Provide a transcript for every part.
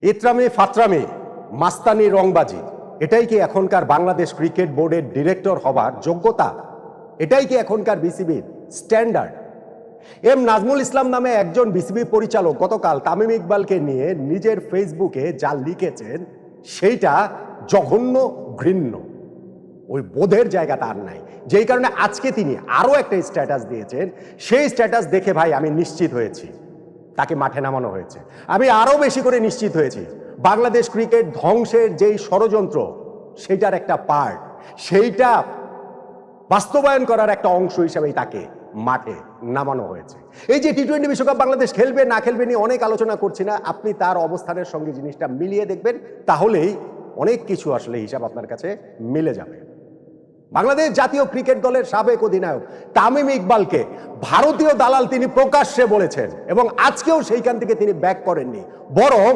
ইতরামি ফাতরামি মাস্তানি রংবাজি এটাই কি এখনকার বাংলাদেশ ক্রিকেট বোর্ডের ডিরেক্টর হবার যোগ্যতা? এটাই কি এখনকার বিসিবির স্ট্যান্ডার্ড? এম নাজমুল ইসলাম নামে একজন বিসিবি পরিচালক গতকাল তামিম ইকবালকে নিয়ে নিজের ফেসবুকে যা লিখেছেন সেইটা জঘন্য, ঘৃণ্য। ওই বোধের জায়গা তার নাই, যেই কারণে আজকে তিনি আরো একটা স্ট্যাটাস দিয়েছেন। সেই স্ট্যাটাস দেখে ভাই আমি নিশ্চিত হয়েছি তাকে মাঠে নামানো হয়েছে। আমি আরো বেশি করে নিশ্চিত হয়েছি বাংলাদেশ ক্রিকেট ধ্বংসের যেই ষড়যন্ত্র সেইটার একটা পার্ট, সেইটা বাস্তবায়ন করার একটা অংশ হিসেবেই তাকে মাঠে নামানো হয়েছে। এই যে টি-20 বিশ্বকাপ বাংলাদেশ খেলবে না খেলবে নিয়ে অনেক আলোচনা করছি না, আপনি তার অবস্থানের সঙ্গে জিনিসটা মিলিয়ে দেখবেন, তাহলেই অনেক কিছু আসলে হিসাব আপনার কাছে মিলে যাবে। বাংলাদেশ জাতীয় ক্রিকেট দলের সাবেক অধিনায়ক তামিম ইকবালকে ভারতীয় দালাল তিনি প্রকাশ্যে বলেছেন, এবং আজকেও সেইখান থেকে তিনি ব্যাক করেননি, বরং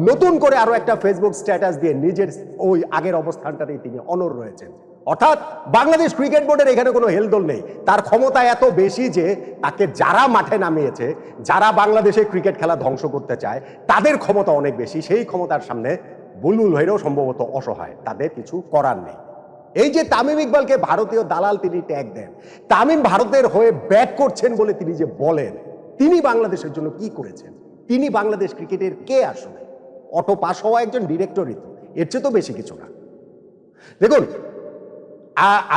নতুন করে আরো একটা ফেসবুক স্ট্যাটাস দিয়ে নিজের ওই আগের অবস্থানটাতেই তিনি অনড় রয়েছেন। অর্থাৎ বাংলাদেশ ক্রিকেট বোর্ডের এখানে কোনো হেলদোল নেই। তার ক্ষমতা এত বেশি যে তাকে যারা মাঠে নামিয়েছে, যারা বাংলাদেশে ক্রিকেট খেলা ধ্বংস করতে চায়, তাদের ক্ষমতা অনেক বেশি। সেই ক্ষমতার সামনে বুলবুল ভাইরাও সম্ভবত অসহায়, তাদের কিছু করার নেই। এই যে তামিম ইকবালকে ভারতীয় দালাল তিনি ট্যাগ দেন, তামিম ভারতের হয়ে ব্যাট করছেন বলে তিনি যে বলেন, তিনি বাংলাদেশের জন্য কি করেছেন? তিনি বাংলাদেশ ক্রিকেটের কে আসলে? অটো পাস হওয়া একজন ডিরেক্টরই তো, এর চেয়ে তো বেশি কিছু না। দেখুন,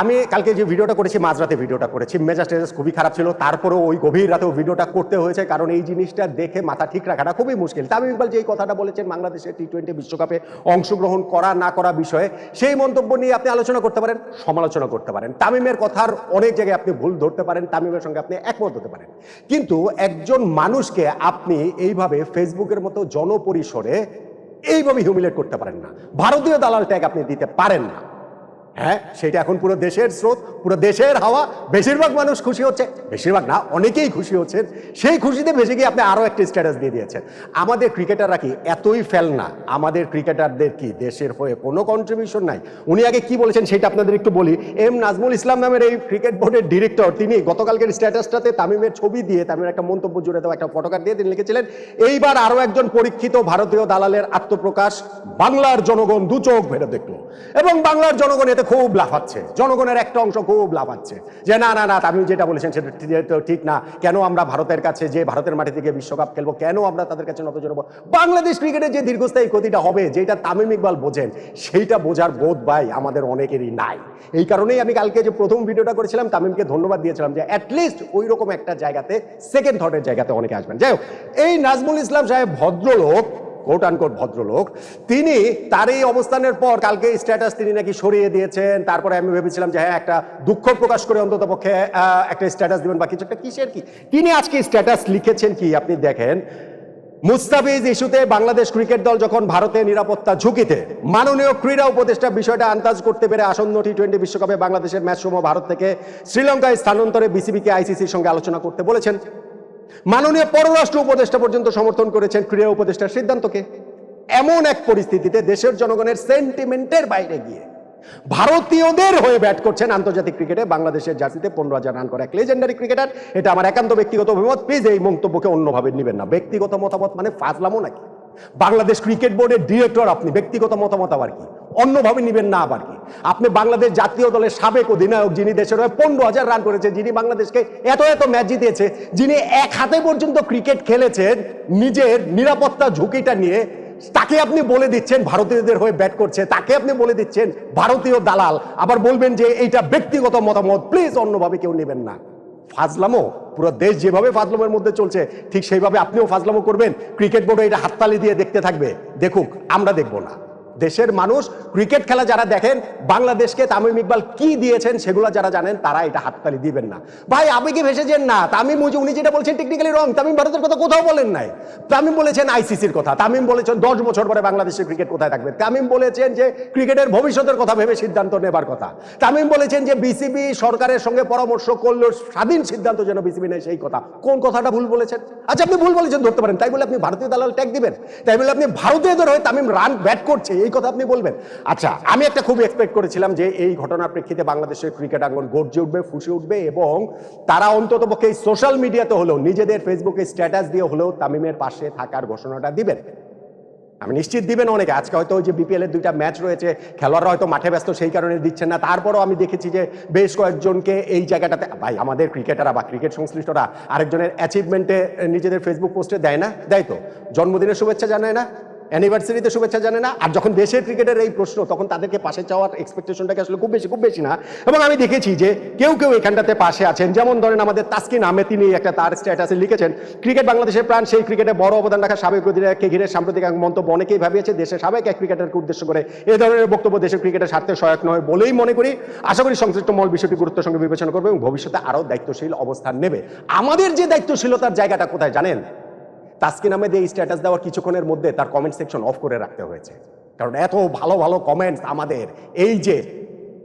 আমি কালকে যে ভিডিওটা করেছি, মাঝরাতে ভিডিওটা করেছি, মেজাজ টেজাজ খুবই খারাপ ছিল, তারপরেও ওই গভীর রাতেও ভিডিওটা করতে হয়েছে, কারণ এই জিনিসটা দেখে মাথা ঠিক রাখাটা খুবই মুশকিল। তামিম ইকবাল যে কথাটা বলেছেন বাংলাদেশের টি-20 বিশ্বকাপে অংশগ্রহণ করা না করা বিষয়ে, সেই মন্তব্য নিয়ে আপনি আলোচনা করতে পারেন, সমালোচনা করতে পারেন, তামিমের কথার অনেক জায়গায় আপনি ভুল ধরতে পারেন, তামিমের সঙ্গে আপনি একমত হতে পারেন, কিন্তু একজন মানুষকে আপনি এইভাবে ফেসবুকের মতো জনপরিসরে এইভাবে হিউমিলেট করতে পারেন না। ভারতীয় দালাল ট্যাগ আপনি দিতে পারেন না। হ্যাঁ, সেটা এখন পুরো দেশের স্রোত, পুরো দেশের হাওয়া, বেশিরভাগ মানুষ খুশি হচ্ছে, বেশিরভাগ না অনেকেই খুশি হচ্ছেন। সেই খুশিতে ভেসে গিয়ে আপনি আরো একটা স্ট্যাটাস দিয়ে দিয়েছেন। আমাদের ক্রিকেটাররা কি এতই ফেল না? আমাদের ক্রিকেটারদের কি দেশের হয়ে কোনো কন্ট্রিবিউশন নাই? উনি আগে কি বলেছেন সেটা আপনাদের একটু বলি। এম নাজমুল ইসলাম নামের এই ক্রিকেট বোর্ডের ডিরেক্টর, তিনি গতকালকের স্ট্যাটাসটাতে তামিমের ছবি দিয়ে, তামিমের একটা মন্তব্য জুড়ে দেওয়া একটা ফটোকার্ড দিয়ে তিনি লিখেছিলেন, এইবার আরো একজন পরীক্ষিত ভারতীয় দালালের আত্মপ্রকাশ, বাংলার জনগণ দু চোখ ভেড়ে দেখলো, এবং বাংলার জনগণ এতে খুব লাফাচ্ছে। জনগণের একটা অংশ খুব লাফাচ্ছে যে না না না, তামিম যেটা বলেছেন সেটা ঠিক না। কেন আমরা ভারতের কাছে, যে ভারতের মাটি থেকে বিশ্বকাপ খেলবো, কেন আমরা তাদের কাছে নতজন হবো? বাংলাদেশ ক্রিকেটের যে দীর্ঘস্থায়ী ক্ষতিটা হবে, যেটা তামিম ইকবাল বোঝেন, সেইটা বোঝার বোধ ভাই আমাদের অনেকেরই নাই। এই কারণেই আমি কালকে যে প্রথম ভিডিওটা করেছিলাম, তামিমকে ধন্যবাদ দিয়েছিলাম যে অ্যাটলিস্ট ওই রকম একটা জায়গাতে, সেকেন্ড থটের জায়গাতে অনেকে আসবেন। যাই হোক, এই নাজমুল ইসলাম সাহেব ভদ্রলোক, কোট আনকোট ভদ্রলোক, তিনি তার এই অবস্থানের পর কালকে স্ট্যাটাস তিনি নাকি সরিয়ে দিয়েছেন। তারপরে আমি ভেবেছিলাম যে হ্যাঁ, একটা দুঃখ প্রকাশ করে অন্তত পক্ষে একটা স্ট্যাটাস দিবেন বা কিছু একটা, কিসের কি। তিনি আজকে স্ট্যাটাস লিখেছেন কি আপনি দেখেন, মুস্তাফিজ ইস্যুতে বাংলাদেশ ক্রিকেট দল যখন ভারতের নিরাপত্তা ঝুঁকিতে, মাননীয় ক্রীড়া উপদেষ্টা বিষয়টা আন্দাজ করতে পেরে আসন্ন টি-20 বিশ্বকাপে বাংলাদেশের ম্যাচসমূহ ভারত থেকে শ্রীলঙ্কায় স্থানান্তরে বিসিবিকে আইসিসির সঙ্গে আলোচনা করতে বলেছেন। মাননীয় পররাষ্ট্র উপদেষ্টা পর্যন্ত সমর্থন করেছেন ক্রীড়া উপদেষ্টার সিদ্ধান্তকে। এমন এক পরিস্থিতিতে দেশের জনগণের সেন্টিমেন্টের বাইরে গিয়ে ভারতীয়দের হয়ে ব্যাট করছেন আন্তর্জাতিক ক্রিকেটে বাংলাদেশের জার্সিতে 15,000 রান করে এক লেজেন্ডারি ক্রিকেটার। এটা আমার একান্ত ব্যক্তিগত অভিমত, প্লিজ এই মন্তব্যকে অন্যভাবে নেবেন না। ব্যক্তিগত মতামত মানে ফাজলামো নাকি? বাংলাদেশ ক্রিকেট বোর্ডের ডিরেক্টর আপনি, ব্যক্তিগত মতামত আবার কি? অন্যভাবে নিবেন না আবার কি? আপনি বাংলাদেশ জাতীয় দলের সাবেক অধিনায়ক, যিনি দেশের হয়ে 15,000 রান করেছে, যিনি বাংলাদেশকে এত এত ম্যাচ জিতিয়েছে, যিনি এক হাতে পর্যন্ত ক্রিকেট খেলেছেন নিজের নিরাপত্তা ঝুঁকিটা নিয়ে, তাকে আপনি বলে দিচ্ছেন ভারতীয়দের হয়ে ব্যাট করছে, তাকে আপনি বলে দিচ্ছেন ভারতীয় দালাল, আবার বলবেন যে এইটা ব্যক্তিগত মতামত। প্লিজ অন্যভাবে কেউ নেবেন না। ফাজলামো, পুরো দেশ যেভাবে ফাজলামের মধ্যে চলছে ঠিক সেইভাবে আপনিও ফাজলামো করবেন। ক্রিকেট বোর্ডে এটা হাততালি দিয়ে দেখতে থাকবে, দেখুক, আমরা দেখবো না। দেশের মানুষ ক্রিকেট খেলা যারা দেখেন, বাংলাদেশকে তামিম ইকবাল কি দিয়েছেন সেগুলো যারা জানেন, তারা এটা হাততালি দিবেন না। ভাই আবেগে ভেসে যান না। তামিম উনি যেটা বলছেন টেকনিক্যালি রং। তামিম ভারতের কথা কোথাও বলেন নাই। তামিম বলেছেন আইসিসির কথা, তামিম বলেছেন 10 বছর পরে বাংলাদেশের ক্রিকেট কোথায় থাকবে, তামিম বলেছেন যে ক্রিকেটের ভবিষ্যতের কথা ভেবে সিদ্ধান্ত নেবার কথা, তামিম বলেছেন যে বিসিবি সরকারের সঙ্গে পরামর্শ করলে স্বাধীন সিদ্ধান্ত যেন বিসিবি নেয়, সেই কথা। কোন কথাটা ভুল বলেছেন? আচ্ছা, আপনি ভুল বলেছেন ধরতে পারেন, তাই বলে আপনি ভারতীয় দালাল ট্যাগ দিবেন? তাই বলে আপনি ভারতীয়দের হয়ে তামিম রান ব্যাট করছে এই কথা আপনি বলবেন? আচ্ছা, আমি একটা খুব এক্সপেক্ট করেছিলাম যে এই ঘটনার প্রেক্ষিতে বাংলাদেশের ক্রিকেট আঙ্গন গর্জে উঠবে, ফুসে উঠবে, এবং তারা অন্তত পক্ষে সোশ্যাল মিডিয়াতে হলেও, নিজেদের ফেসবুকে স্ট্যাটাস দিয়ে হলেও তামিমের পাশে থাকার ঘোষণাটা দিবেন। আমি নিশ্চিত দিবেন অনেকে। আজকে হয়তো ওই যে বিপিএল এর 2টা ম্যাচ রয়েছে, খেলোয়াড়রা হয়তো মাঠে ব্যস্ত, সেই কারণে দিচ্ছেন না। তারপরও আমি দেখেছি যে বেশ কয়েকজনকে এই জায়গাটাতে, ভাই আমাদের ক্রিকেটাররা বা ক্রিকেট সংশ্লিষ্টরা আরেকজনের অ্যাচিভমেন্টে নিজেদের ফেসবুক পোস্টে দেয় না? দেয় তো। জন্মদিনের শুভেচ্ছা জানায় না, অ্যানিভার্সারিতে শুভেচ্ছা জানে না। আর যখন দেশের ক্রিকেটের এই প্রশ্ন, তখন তাদেরকে পাশে চাওয়ার এক্সপেকটেশনটাকে আসলে খুব বেশি না। এবং আমি দেখেছি যে কেউ এখানটাতে পাশে আছেন, যেমন ধরেন আমাদের তাসকিন আহমেদ, তিনি একটা তার স্ট্যাটাসে লিখেছেন, ক্রিকেট বাংলাদেশের প্রাণ, সেই ক্রিকেটে বড় অবদান রাখা সাবেক অধিনায়ককে ঘিরে সাম্প্রতিক এক মন্তব্য অনেকেই ভাবিয়েছে দেশের সাবেক এক ক্রিকেটারকে উদ্দেশ্য করে এ ধরনের বক্তব্য দেশের ক্রিকেটের স্বার্থে সহায়ক নয় বলেই মনে করি। আশা করি সংশ্লিষ্ট মহল বিষয়টি গুরুত্বের সঙ্গে বিবেচনা করবে এবং ভবিষ্যতে আরও দায়িত্বশীল অবস্থান নেবে। আমাদের যে দায়িত্বশীলতার জায়গাটা কোথায় জানেন? তাসকিন আহমেদ এই স্ট্যাটাস দেওয়ার কিছুক্ষণের মধ্যে তার কমেন্ট সেকশন অফ করে রাখতে হয়েছে, কারণ এত ভালো ভালো কমেন্টস আমাদের এই যে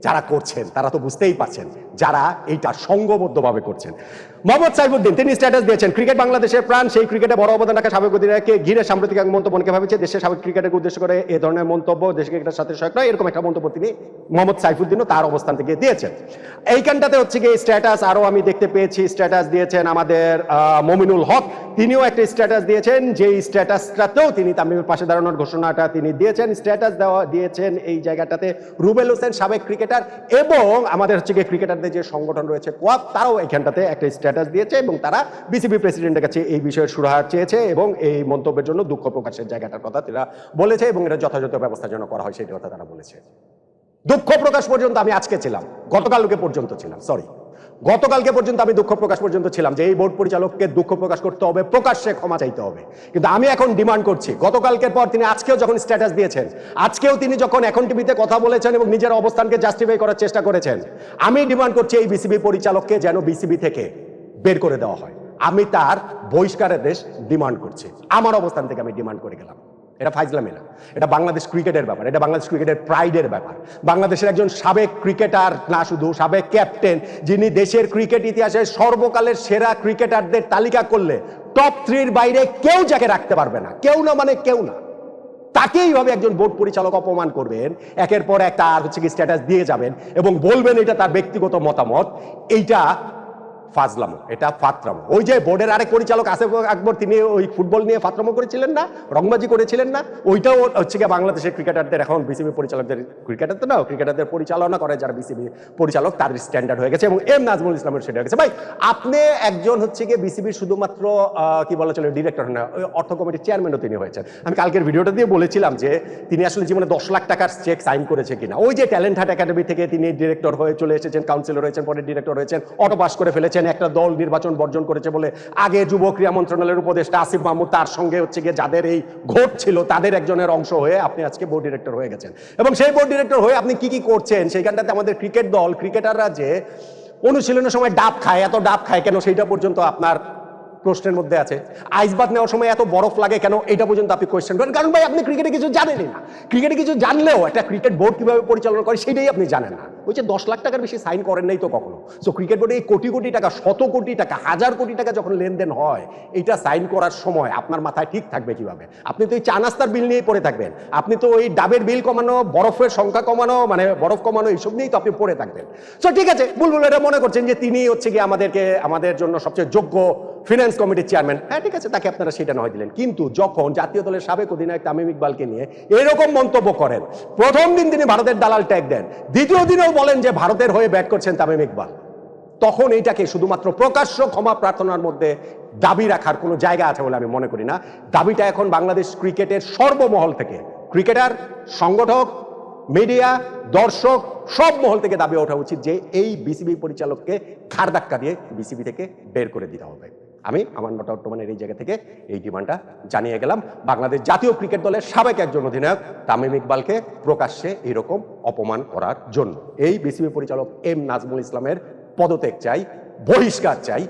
যারা করছেন তারা তো বুঝতেই পারছেন যারা এইটা সংঘবদ্ধভাবে করছেন। মোহাম্মদ সাইফুদ্দিন তিনি স্ট্যাটাস দিয়েছেন, ক্রিকেট বাংলাদেশের প্রাণ, সেই ক্রিকেটে বড় অবদান রাখা সাবেক অধিনায়ককে ঘিরে সাম্প্রতিক এক মন্তব্য অনেকে ভাবেছে দেশের সাবেক ক্রিকেটকে উদ্দেশ্য করে এ ধরনের মন্তব্য দেশ ক্রিকেটের সাথে সহায়ক নয়, এরকম একটা মন্তব্য তিনি মোহাম্মদ সাইফুদ্দিনও তার অবস্থান থেকে দিয়েছেন। এইখানটাতে হচ্ছে গিয়ে স্ট্যাটাস আরও আমি দেখতে পেয়েছি, স্ট্যাটাস দিয়েছেন আমাদের মমিনুল হক, তিনিও একটা স্ট্যাটাস দিয়েছেন, যেই স্ট্যাটাসটাতেও তিনি তামিমের পাশে দাঁড়ানোর ঘোষণাটা তিনি দিয়েছেন। স্ট্যাটাস দিয়েছেন এই জায়গাটাতে রুবেল হোসেন, সাবেক ক্রিকেটার, এবং আমাদের হচ্ছে গিয়ে ক্রিকেটারদের যে সংগঠন রয়েছে কোয়াপ, তারাও এখানটাতে একটা স্ট্যাটাস দিয়েছে এবং তারা বিসিবি প্রেসিডেন্টের কাছে এই বিষয়ের সুরাহা চেয়েছে এবং এই মন্তব্যের জন্য দুঃখ প্রকাশের জায়গাটার কথা তারা বলেছে এবং এটা যথাযথ ব্যবস্থা যেন করা হয় সেই কথা তারা বলেছে। দুঃখ প্রকাশ পর্যন্ত আমি আজকে ছিলাম, গতকালকে পর্যন্ত ছিলাম, গতকালকে পর্যন্ত আমি দুঃখ প্রকাশ পর্যন্ত ছিলাম যে এই বোর্ড পরিচালককে দুঃখ প্রকাশ করতে হবে, প্রকাশ্যে ক্ষমা চাইতে হবে। কিন্তু আমি এখন ডিমান্ড করছি, গতকালকের পর তিনি আজকেও যখন স্ট্যাটাস দিয়েছেন, আজকেও তিনি যখন এখন টিভিতে কথা বলেছেন এবং নিজের অবস্থানকে জাস্টিফাই করার চেষ্টা করেছেন, আমি ডিমান্ড করছি এই বিসিবি পরিচালককে যেন বিসিবি থেকে বের করে দেওয়া হয়। আমি তার বহিষ্কারের দেশ ডিমান্ড করছি, আমার অবস্থান থেকে আমি ডিমান্ড করে গেলাম। এটা ফাইজলামি না, এটা বাংলাদেশ ক্রিকেটের ব্যাপার, এটা বাংলাদেশ ক্রিকেটের প্রাইডের ব্যাপার। বাংলাদেশের একজন সাবেক ক্রিকেটার, না শুধু সাবেক ক্যাপ্টেন, যিনি দেশের ক্রিকেট ইতিহাসে সর্বকালের সেরা ক্রিকেটারদের তালিকা করলে টপ 3-র বাইরে কেউ যাকে রাখতে পারবে না, কেউ না মানে কেউ না, তাকে এইভাবে একজন বোর্ড পরিচালক অপমান করবেন, একের পর এক তার হচ্ছে কি স্ট্যাটাস দিয়ে যাবেন এবং বলবেন এটা তার ব্যক্তিগত মতামত, এইটা ফাজলামো, এটা ফাতরামো। ওই যে বোর্ডের আরেক পরিচালক আসিফ আকবর, তিনি ওই ফুটবল নিয়ে ফাতরামো করেছিলেন না, রংবাজি করেছিলেন না, ওইটাও হচ্ছে গিয়ে বাংলাদেশের ক্রিকেটারদের, এখন বিসিবি পরিচালকদের, ক্রিকেটার তো না, ক্রিকেটারদের পরিচালনা করে যারা বিসিবি পরিচালক, তাদের স্ট্যান্ডার্ড হয়ে গেছে এবং এম নাজমুল ইসলামের সেটা হয়ে গেছে। ভাই আপনি একজন হচ্ছে গিয়ে বিসিবির শুধুমাত্র কি বলা চলে ডিরেক্টর না, ওই অর্থ কমিটির চেয়ারম্যানও তিনি হয়েছেন। আমি কালকের ভিডিওটা দিয়ে বলেছিলাম যে তিনি আসলে জীবনে 10 লাখ টাকার চেক সাইন করেছে কিনা। ওই যে ট্যালেন্ট হাট একাডেমি থেকে তিনি ডিরেক্টর হয়ে চলে এসেছেন, কাউন্সিলর হয়েছেন, পরে ডিরেক্টর হয়েছেন, অটো পাস করে ফেলেছেন, একটা দল নির্বাচন বর্জন করেছে বলে আগে যুব ক্রীড়া মন্ত্রণালয়ের উপদেষ্টা আসিফ মাহমুদ, তার সঙ্গে হচ্ছে গিয়ে যাদের এই ঘোট ছিল তাদের একজনের অংশ হয়ে আপনি আজকে বোর্ড ডিরেক্টর হয়ে গেছেন। এবং সেই বোর্ড ডিরেক্টর হয়ে আপনি কি কি করছেন সেইখানটাতে আমাদের ক্রিকেট দল, ক্রিকেটাররা যে অনুশীলনের সময় ডাব খায়, এত ডাব খায় কেন সেইটা পর্যন্ত আপনার প্রশ্নের মধ্যে আছে। আইসবাথ নেওয়ার সময় এত বরফ লাগে কেন, এটা পর্যন্ত আপনি কোয়েশ্চেন করেন, কারণ ভাই আপনি ক্রিকেটে কিছু জানেনই না। ক্রিকেটে কিছু জানলেও একটা ক্রিকেট বোর্ড কিভাবে পরিচালনা করে সেটাই আপনি জানেন না। ওই যে 10 লাখ টাকার বেশি সাইন করেন নাই তো কখনো। সো ক্রিকেট বোর্ডে এই কোটি কোটি টাকা, শত কোটি টাকা, হাজার কোটি টাকা যখন লেনদেন হয়, এটা সাইন করার সময় আপনার মাথায় ঠিক থাকবে কিভাবে? আপনি তো এই চা নাস্তার বিল নিয়েই পড়ে থাকবেন, আপনি তো ওই ডাবের বিল কমানো, বরফের সংখ্যা কমানো, মানে বরফ কমানো, এইসব নিয়েই তো আপনি পড়ে থাকবেন। সো ঠিক আছে, বুলবুল এটা মনে করছেন যে তিনি হচ্ছে গিয়ে আমাদের জন্য সবচেয়ে যোগ্য ফিনান্স কমিটির চেয়ারম্যান, হ্যাঁ ঠিক আছে, তাকে আপনারা সেটা নয় দিলেন। কিন্তু যখন জাতীয় দলের সাবেক অধিনায়ক তামিম ইকবালকে নিয়ে এরকম মন্তব্য করেন, প্রথম দিন তিনি ভারতের দালাল ট্যাগ দেন, দ্বিতীয় দিনেও বলেন যে ভারতের হয়ে ব্যাট করছেন তামিম ইকবাল, তখন এইটাকে শুধুমাত্র প্রকাশ্য ক্ষমা প্রার্থনার মধ্যে দাবি রাখার কোনো জায়গা আছে বলে আমি মনে করি না। দাবিটা এখন বাংলাদেশ ক্রিকেটের সর্বমহল থেকে, ক্রিকেটার, সংগঠক, মিডিয়া, দর্শক, সব মহল থেকে দাবি ওঠা উচিত যে এই বিসিবি পরিচালককে ঘাড় ধাক্কা দিয়ে বিসিবি থেকে বের করে দিতে হবে। আমি আমার বর্তমানের এই জায়গা থেকে এই ডিমান্ডটা জানিয়ে গেলাম বাংলাদেশ জাতীয় ক্রিকেট দলের সাবেক একজন অধিনায়ক তামিম ইকবালকে প্রকাশ্যে এরকম অপমান করার জন্য। এই বিসিবি পরিচালক এম নাজমুল ইসলামের পদত্যাগ চাই, বহিষ্কার চাই।